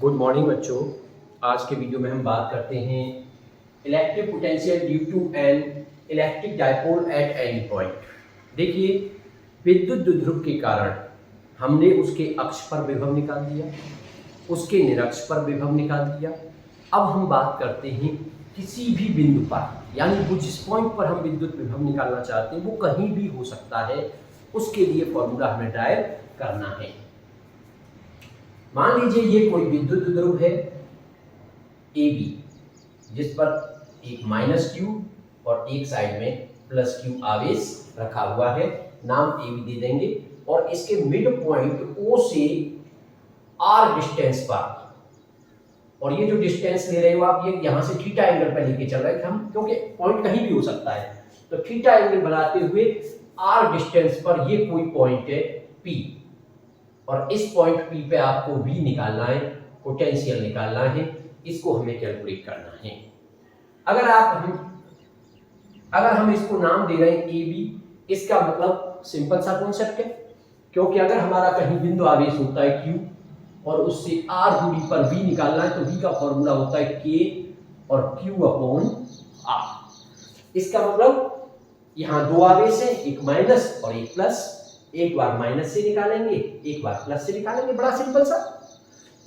Good morning बच्चों। आज के वीडियो में हम बात करते हैं electric potential due to an electric dipole at any point. देखिए, विद्युत द्विध्रुव के कारण हमने उसके अक्ष पर विभव निकाल दिया, उसके निरक्ष पर विभव निकाल दिया। अब हम बात करते हैं किसी भी बिंदु पर, यानी वो जिस पॉइंट पर हम विद्युत विभव निकालना चाहते हैं वो कहीं भी हो सकता है, उसके लिए फॉर्मूला हमें ड्राइव करना है। मान लीजिए ये कोई विद्युत द्विध्रुव है ए बी, जिस पर एक माइनस क्यू और एक साइड में प्लस क्यू आवेश रखा हुआ है। नाम ए बी दे देंगे और इसके मिड पॉइंट ओ से आर डिस्टेंस पर, और ये जो डिस्टेंस ले रहे हो आप, ये यहां से थीटा एंगल पर लेके चल रहे हैं हम, क्योंकि पॉइंट कहीं भी हो सकता है। तो थीटा एंगल बनाते हुए आर डिस्टेंस पर ये कोई पॉइंट है पी, और इस पॉइंट पी पे आपको V निकालना है, पोटेंशियल निकालना है, इसको हमें कैलकुलेट करना है। अगर हम इसको नाम दे रहे हैं ए बी, इसका मतलब सिंपल सा कॉन्सेप्ट है, क्योंकि अगर हमारा कहीं बिंदु आवेश होता है Q और उससे R दूरी पर V निकालना है, तो V का फॉर्मूला होता है K और Q अपॉन R। इसका मतलब यहाँ दो आवेश है, एक माइनस और एक प्लस। एक बार माइनस से निकालेंगे, एक बार प्लस से निकालेंगे, बड़ा सिंपल सा।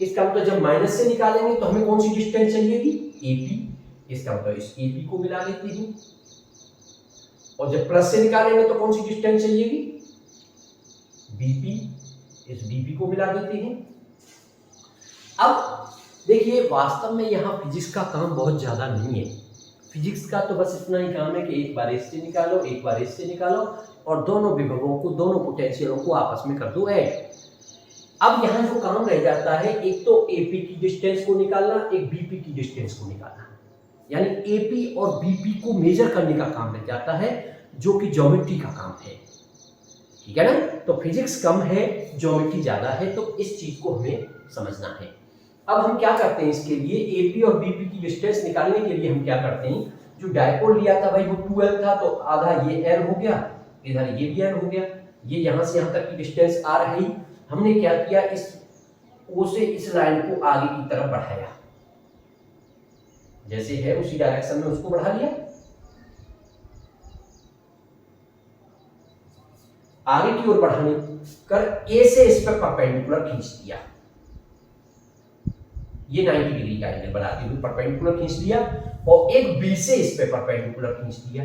इसका मतलब जब माइनस से निकालेंगे तो हमें कौन सी डिस्टेंस चाहिएगी, AP। इसका मतलब इस AP को मिला लेते हैं, और जब प्लस से निकालेंगे तो कौन सी डिस्टेंस चाहिएगी, BP। इस BP को मिला देते हैं। अब देखिए, वास्तव में यहाँ फिजिक्स का काम बहुत ज्यादा नहीं है। फिजिक्स का तो बस इतना ही काम है कि एक बार इससे निकालो, एक बार इससे निकालो, और दोनों विभवों को, दोनों पोटेंशियलों को आपस में कर दो ऐड। अब यहाँ जो काम रह जाता है, एक तो AP की डिस्टेंस को निकालना, एक BP की डिस्टेंस को निकालना, यानी AP और BP को मेजर करने का काम रह जाता है, जो कि ज्योमेट्री का काम है। ठीक है ना? तो फिजिक्स कम है, ज्योमेट्री ज्यादा है, तो इस चीज को हमें समझना है। अब हम क्या करते हैं, इसके लिए AP और BP की डिस्टेंस निकालने के लिए हम क्या करते हैं, जो डायपोल लिया था भाई वो 2L था, तो आधा ये L हो गया, इधर ये भी L हो गया, ये यहां से यहां तक की डिस्टेंस R है। हमने क्या किया, इस O से इस लाइन को आगे की तरफ बढ़ाया, जैसे है उसी डायरेक्शन में उसको बढ़ा लिया, आगे की ओर बढ़ाने कर A से इस पर परपेंडिकुलर खींच दिया, ये 90 डिग्री का एंगल बनाते हुए परपेंडिकुलर खींच दिया, और एक B से इस पे परपेंडिकुलर खींच दिया,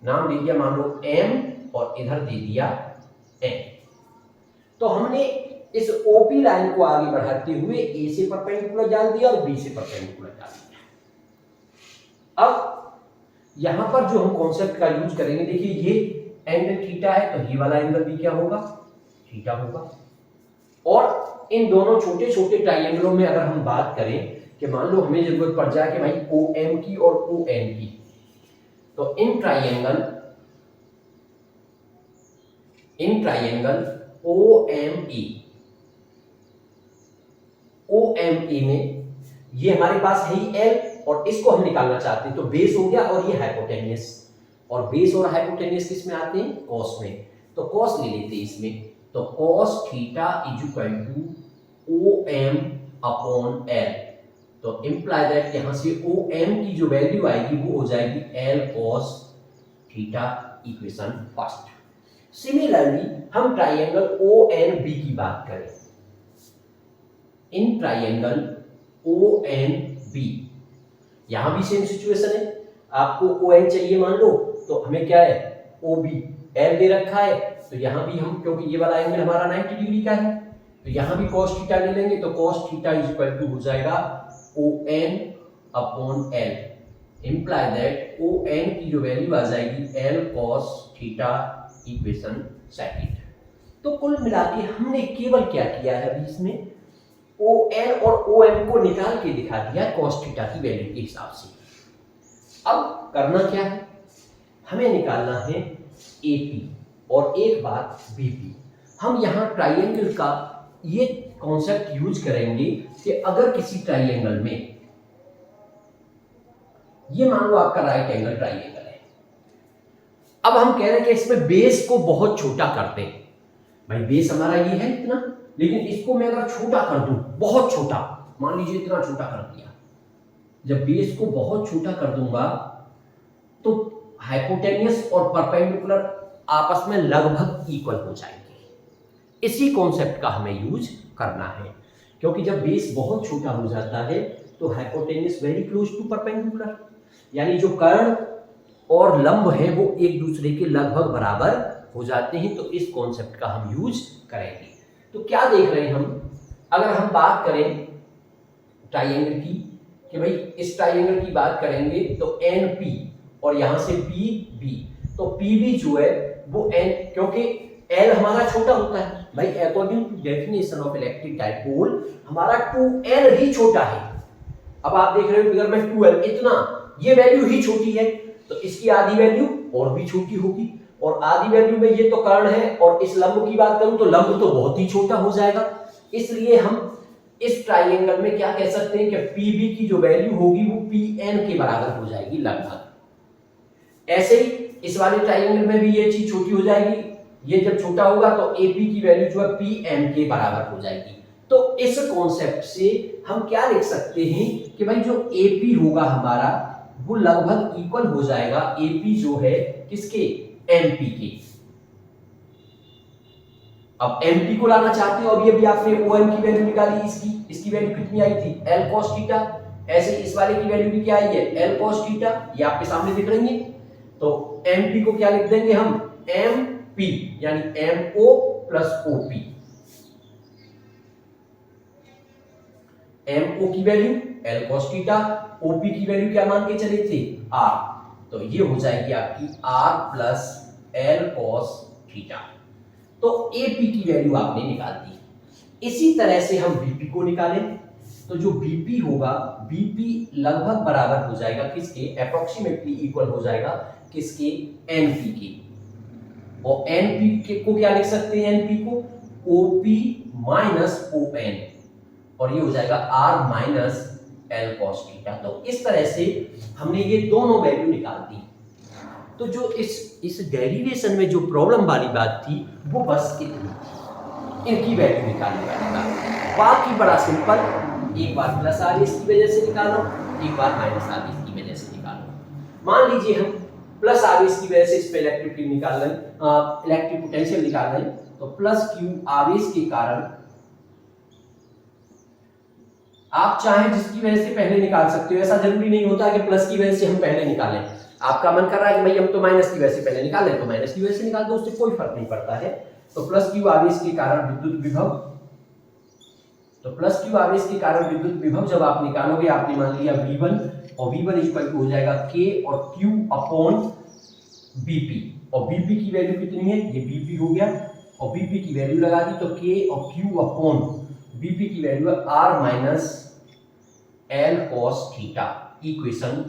नाम दे दिया मान लो M, और इधर दे दिया N। तो हमने इस OP लाइन को आगे बढ़ाते हुए A से परपेंडिकुलर डाल दिया और B से परपेंडिकुलर डाल दिया। अब यहां पर जो हम कॉन्सेप्ट का यूज करेंगे, देखिए ये एंगल थीटा है, तो ये वाला एंगल भी क्या होगा, थीटा होगा। और इन दोनों छोटे छोटे ट्राइंगलों में अगर हम बात करें कि मान लो हमें जरूरत पड़ जाए कि भाई OM की और ON की, तो इन ट्राइंगल OME में ये हमारे पास है ही L, और इसको हम निकालना चाहते हैं, तो बेस हो गया और ये हाइपोटेन्यूस, और बेस और हाइपोटेन्यूस किस में आते हैं, कॉस में, तो कॉस ले लेते हैं इसमें। तो cos theta is equal to OM upon L, तो इंप्लाई दैट यहां से OM की जो वैल्यू आएगी वो हो जाएगी L cos theta, equation first. Similarly हम ट्राइंगल ONB की बात करें, इन ट्राइंगल ONB यहां भी सेम सिचुएशन है, आपको ON चाहिए मान लो, तो हमें क्या है, OB L दे रखा है, तो यहां भी हम, क्योंकि ये वाला एंगल हमारा 90 डिग्री का है, तो यहां भी cos थीटा ले लेंगे, तो cos theta is equal to हो जाएगा ON upon L, imply that ON की जो वैल्यू आ जाएगी L cos theta, equation second. तो कुल मिला के हमने केवल क्या किया है, अभी इसमें ON और OM को निकाल के दिखा दिया cos थीटा की वैल्यू के हिसाब से। अब करना क्या है, हमें निकालना है AP और एक बात BP। हम यहाँ ट्राइंगल का ये कॉन्सेप्ट यूज करेंगे कि अगर किसी ट्राइंगल में, ये मान लो आपका राइट एंगल ट्राइंगल है, अब हम कह रहे हैं कि इसमें बेस को बहुत छोटा करते हैं, भाई बेस हमारा ये है इतना, लेकिन इसको मैं अगर छोटा कर दूं, बहुत छोटा, मान लीजिए इतना छोटा कर दिया, जब बेस को बहुत छोटा कर दूंगा तो हाइपोटेन्यूस और परपेंडिकुलर आपस में लगभग इक्वल हो जाएंगे। इसी कॉन्सेप्ट का हमें यूज करना है, क्योंकि जब बेस बहुत छोटा हो जाता है तो hypotenuse very close to perpendicular, यानी जो कर्ण और लंब है वो एक दूसरे के लगभग बराबर हो जाते हैं। तो इस कॉन्सेप्ट का हम यूज करेंगे। तो क्या देख रहे हैं हम, अगर हम बात करें ट्राइंगल की, कि भाई इस ट्राइंगल की बात करेंगे तो एन पी और यहां से पी बी, तो पी बी जो है वो एन, क्योंकि एल हमारा छोटा होता है भाई, according to definition of electric dipole हमारा 2l ही छोटा है। अब आप देख रहे हो फिगर में 2l इतना, ये वैल्यू ही छोटी है, तो इसकी आधी वैल्यू और भी छोटी होगी, और आधी वैल्यू में ये तो कर्ण है, और इस लंब की बात करूं तो लंब तो बहुत ही छोटा हो जाएगा। इसलिए हम इस ट्राइंगल में क्या कह सकते हैं कि पीबी की जो वैल्यू होगी वो पीएन के बराबर हो जाएगी लगभग। ऐसे ही इस वाले ट्राइंगल में भी ये चीज छोटी हो जाएगी, ये जब छोटा होगा तो एपी की वैल्यू जो है पीएम के बराबर हो जाएगी। तो इस कॉन्सेप्ट से हम क्या लिख सकते हैं कि भाई जो एपी होगा हमारा वो लगभग इक्वल हो जाएगा एपी जो है किसके, एमपी के। अब एमपी को लाना चाहते हो, अभी आपने ओएम की वैल्यू निकाली, इसकी वैल्यू कितनी आई थी, एल cos थीटा। ऐसे इस वाले की वैल्यू भी क्या आई है, एल cos थीटा, ये आपके सामने दिख रही है। तो एमपी को क्या लिख देंगे हम, एमपी, यानी एमओ प्लस ओपी। एमओ की value L cos theta, OP की वैल्यू क्या मान के चले थे, आर, तो ये हो जाएगी आपकी R plus L cos theta. तो एपी की वैल्यू आपने निकाल दी। इसी तरह से हम बीपी को निकालें, तो जो बीपी होगा, बीपी लगभग बराबर हो जाएगा किसके, अप्रोक्सीमेटली इक्वल हो जाएगा किसके, एनपी के। और एनपी के को क्या लिख सकते हैं, एनपी को ओपी माइनस ओएन, और ये हो जाएगा R minus L cos theta. तो इस तरह से हमने ये दोनों वैल्यू निकाल दी। तो जो इस डेरिवेशन में जो प्रॉब्लम वाली बात थी वो बस इतनी थी, इनकी वैल्यू निकालने वाली बात। बाकी बड़ा सिंपल, एक बार प्लस आर इसकी वजह से निकालो, एक बार माइनस आर इसकी वजह से निकालो। मान लीजिए हम प्लस आर इसकी वजह से इस पे इलेक्ट्रिक फील्ड निकाल रहे हैं, इलेक्ट्रिक पोटेंशियल निकाल रहे हैं, तो प्लस क्यू आवेश के कारण, आप चाहें जिसकी वजह से पहले निकाल सकते हो, ऐसा जरूरी नहीं होता कि प्लस की वजह से हम पहले निकालें। आपका मन कर रहा है कि भाई हम तो माइनस की वजह से पहले निकालें, तो माइनस की वजह से निकाल दो, उससे कोई फर्क नहीं पड़ता है। तो प्लस क्यू आवेश के कारण विद्युत विभव, तो प्लस क्यू आवेश के कारण विद्युत विभव जब आप निकालोगे, आपने मान लिया V1, और V1 इक्वल हो जाएगा K और Q अपॉन BP, और BP की वैल्यू कितनी है, ये BP हो गया, और BP की वैल्यू लगा दी, तो K और Q अपॉन BP की वैल्यू है R minus L cos theta. Equation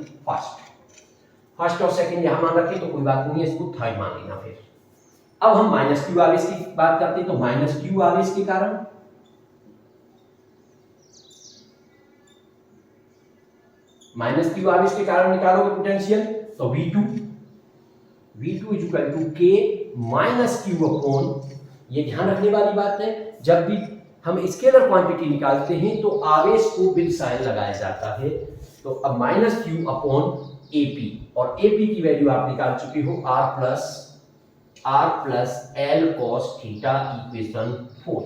first और सेकंड यहां मान रखें तो कोई बात नहीं है, इसको थर्ड मान लेना। फिर अब हम माइनस क्यू आवेश की बात करते हैं, तो माइनस क्यू आवेश के कारण, माइनस क्यू आवेश के कारण निकालोगे पोटेंशियल, तो V2 is equal to K minus Q upon, ये ध्यान रखने वाली बात है, जब भी हम स्केलर क्वांटिटी निकालते हैं तो आवेश को विद साइन लगाया जाता है। तो अब माइनस क्यू अपॉन एपी, और एपी की वैल्यू आप निकाल चुके हो R plus L cos theta, equation 4।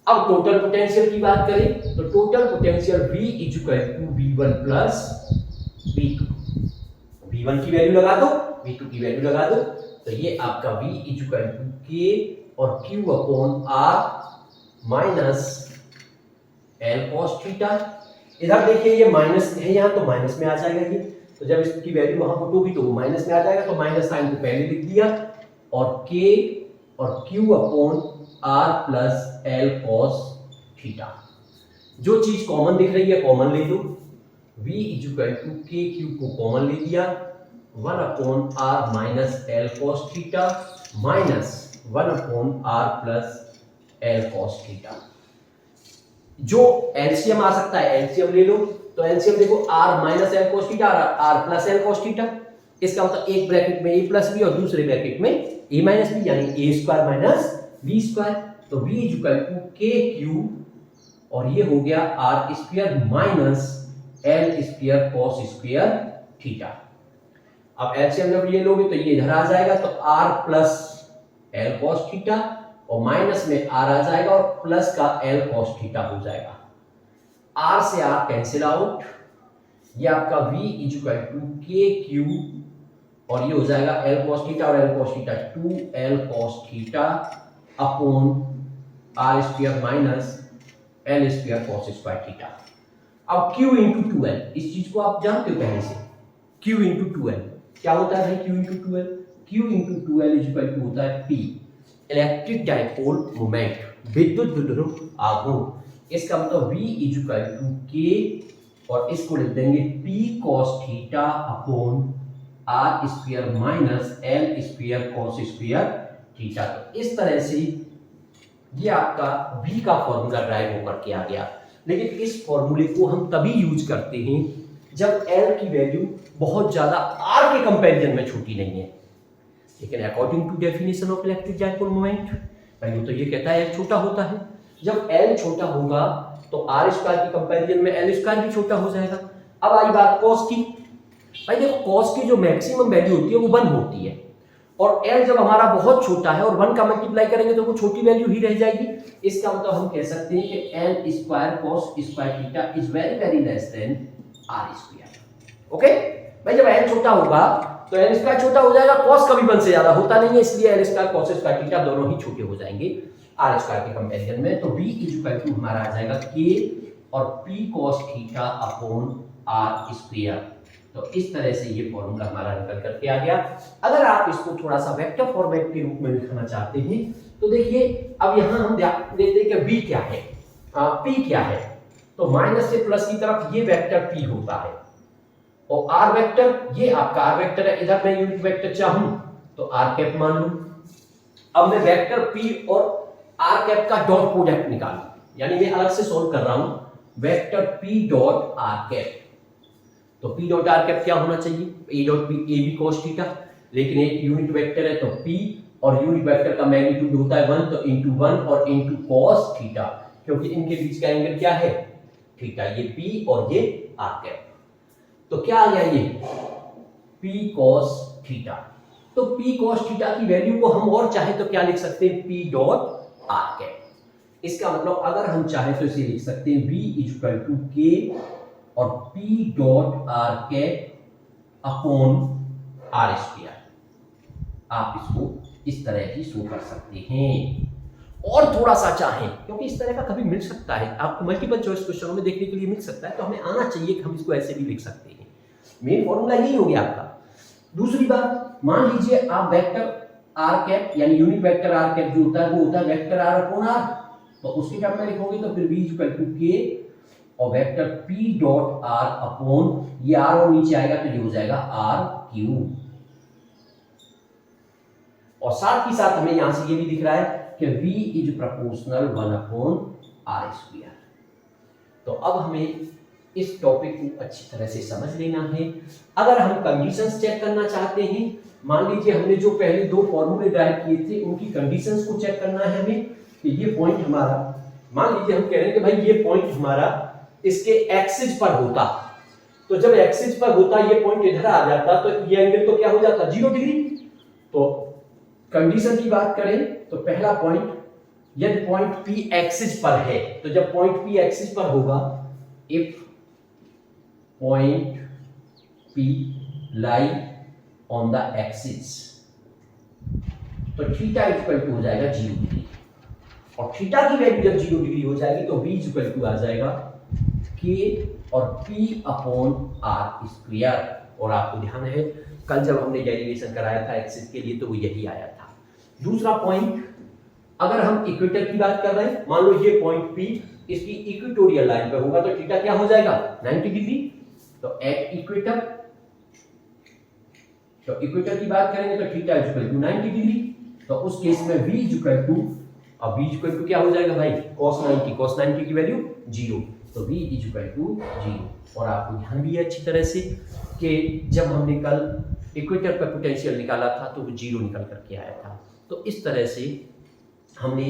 अब टोटल पोटेंशियल की बात करें, तो total potential V is equal to V1 plus V2। V1 की वैल्यू लगा दो, V2 की वैल्यू लगा दो, तो ये आपका V is equal to K और Q upon R minus L cos theta. इधर देखिए ये माइनस है यहाँ, तो माइनस में आ जाएगा ये, तो जब इसकी वैल्यू वहां पुट होगी तो वो माइनस में आ जाएगा, तो माइनस साइन को पहले लिख दिया, और K और Q upon R plus L cos theta. जो चीज कॉमन दिख रही है कॉमन ले लो, V is equal to K, Q को कॉमन ले दिया, 1 upon R minus L cos theta minus 1 upon R plus L cos theta. जो एलसीएम आ सकता है एलसीएम ले लो, तो एलसीएम देखो r minus L cos theta r plus L cos theta, इसका मतलब एक ब्रैकेट में a प्लस बी और दूसरे ब्रैकेट में a माइनस बी, यानी a square minus v square, तो v equal to K Q और ये हो गया R square minus L square cos square theta. अब एलसीएम जब ये लोगे तो ये इधर आ जाएगा, तो R plus L cos theta और माइनस में आर आ जाएगा और प्लस का एल कॉस थीटा हो जाएगा। आर से आर कैंसिल आउट, ये आपका v equal to K Q और ये हो जाएगा एल कॉस थीटा और L cos theta 2l cos theta upon R square minus L square cos square theta. अब q इंटू 2l, इस चीज को आप जानते हो पहले से, q इंटू 2l क्या होता है भाई? q into 2l, q into 2l equal to होता है p, इलेक्ट्रिक डाइपोल मोमेंट, विद्युत द्विध्रुव आघूर्ण। इसका मतलब v इक्वल टू k और इसको लिख देंगे p cos theta upon r square minus l square cos square theta. तो इस तरह से ये आपका v का फॉर्मूला ड्राइव होकर के आ गया। लेकिन इस फॉर्मूले को हम तभी यूज करते हैं जब l की वैल्यू बहुत ज्यादा r के कंपैरिजन में छोटी नहीं है। लेकिन according to definition of electric dipole moment भाई वो तो ये कहता है l छोटा होता है। जब l छोटा होगा तो r स्क्वायर के कंपैरिजन में l स्क्वायर भी छोटा हो जाएगा। अब आई बात cos की। भाई देखो cos की जो मैक्सिमम वैल्यू होती है वो 1 होती है और l जब हमारा बहुत छोटा है और 1 का मल्टीप्लाई करेंगे तो वो छोटी वैल्यू ही रह जाएगी। इसका मतलब हम कह सकते हैं कि l square cos square theta is very very less than r square. Okay भाई जब l छोटा होगा तो l स्क्वायर छोटा हो जाएगा, cos कभी 1 से ज्यादा होता नहीं है, इसलिए l square cos square theta दोनों ही छोटे हो जाएंगे r स्क्वायर के कंपैरिजन में। तो v इक्वल टू हमारा आ जाएगा k और p cos theta upon r square. तो इस तरह से ये फॉर्मूला हमारा निकल करके आ गया। अगर आप इसको थोड़ा सा वेक्टर फॉर्मेट के रूप में लिखना चाहते हैं तो देखिए अब यहाँ हम देखते हैं कि v क्या है, p क्या है। तो माइनस से प्लस की तरफ ये वेक्टर p होता है और r वेक्टर ये आपका r वेक्टर है, इधर मैं यूनिट वेक्टर चाहूं तो r कैप मान लूं। अब मैं वेक्टर p और r कैप का डॉट प्रोडक्ट निकालूं, यानी मैं अलग से सॉल्व कर रहा हूं vector p dot r cap. तो p डॉट r कैप क्या होना चाहिए? a dot p a b cos theta, लेकिन एक यूनिट वेक्टर है तो p और यूनिट वेक्टर का मैग्नीट्यूड होता है 1, तो इंटू 1 और इंटू cos थीटा, क्योंकि इनके बीच का एंगल क्या है? थीटा। ये p और ये r कैप, तो क्या आ गया ये p cos थीटा। तो p cos थीटा की वैल्यू को हम और चाहे तो क्या लिख सकते हैं? p dot r cap. इसका मतलब अगर हम चाहे तो इसे लिख सकते हैं v इक्वल टू k और p dot r cap upon r square. आप इसको इस तरह ही शो कर सकते हैं। और थोड़ा सा चाहें, क्योंकि इस तरह का कभी मिल सकता है आपको मल्टीपल चॉइस क्वेश्चनों में देखने के लिए मिल सकता है, तो हमें आना चाहिए कि हम इसको ऐसे भी लिख सकते हैं। मेन फॉर्मूला यही हो गया आपका। दूसरी बात, मान लीजिए आप वेक्टर r कैप यानी यूनिट वेक्टर r कैप जो होता है वो होता है वेक्टर r अपॉन r, तो उसके टर्म में लिखोगे तो फिर v इक्वल टू k और vector p dot r upon ये r और नीचे आएगा तो ये हो जाएगा r क्यूब। और साथ ही साथ हमें यहां से ये भी दिख रहा है कि v is proportional 1 upon r square. तो अब हमें इस टॉपिक को अच्छी तरह से समझ लेना है। अगर हम कंडीशंस चेक करना चाहते हैं, मान लीजिए हमने जो पहले दो फॉर्मूले ड्राइव किए थे उनकी कंडीशंस को चेक करना है हमें कि ये पॉइंट हमारा, मान लीजिए हम कह रहे हैं कि भाई ये पॉइंट हमारा इसके एक्सिस पर होता, तो जब एक्सिस पर होता ये पॉइंट इधर आ जाता तो ये एंगल तो क्या हो जाता? 0 डिग्री। तो कंडीशन की बात करें तो पहला पॉइंट, यदि पॉइंट P एक्सिस पर है, तो जब पॉइंट P एक्सिस पर होगा, if point P lie on the axis, तो थीटा इक्वल टू हो जाएगा 0 डिग्री। और थीटा की वैल्यू जब 0 डिग्री हो जाएगी तो v इक्वल टू आ जाएगा k और p अपॉन r स्क्वायर। और आपको ध्यान है कल जब हमने डेरिवेशन कराया था एक्सिस के लिए तो वो यही आया था। दूसरा पॉइंट, अगर हम इक्वेटर की बात कर रहे हैं, मान लो ये पॉइंट P इसकी इक्वेटोरियल लाइन पे होगा तो थीटा क्या हो जाएगा? 90 डिग्री। तो एट इक्वेटर, तो इक्वेटर की बात करेंगे तो थीटा इक्वल टू 90 डिग्री। तो उस केस में v इक्वल टू, अब v इक्वल टू क्या हो जाएगा भाई? cos 90 की वैल्यू 0, तो v इक्वल टू 0। और आपको ध्यान भी है अच्छी तरह से कि जब हमने कल इक्वेटर पर पोटेंशियल निकाला था तो वो 0 निकल करके आया था। तो इस तरह से हमने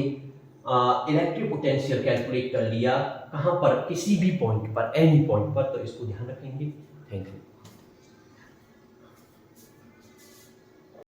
इलेक्ट्रिक पोटेंशियल कैलकुलेट कर लिया कहाँ पर, किसी भी पॉइंट पर, एनी पॉइंट पर, तो इसको ध्यान रखेंगे। Thank you.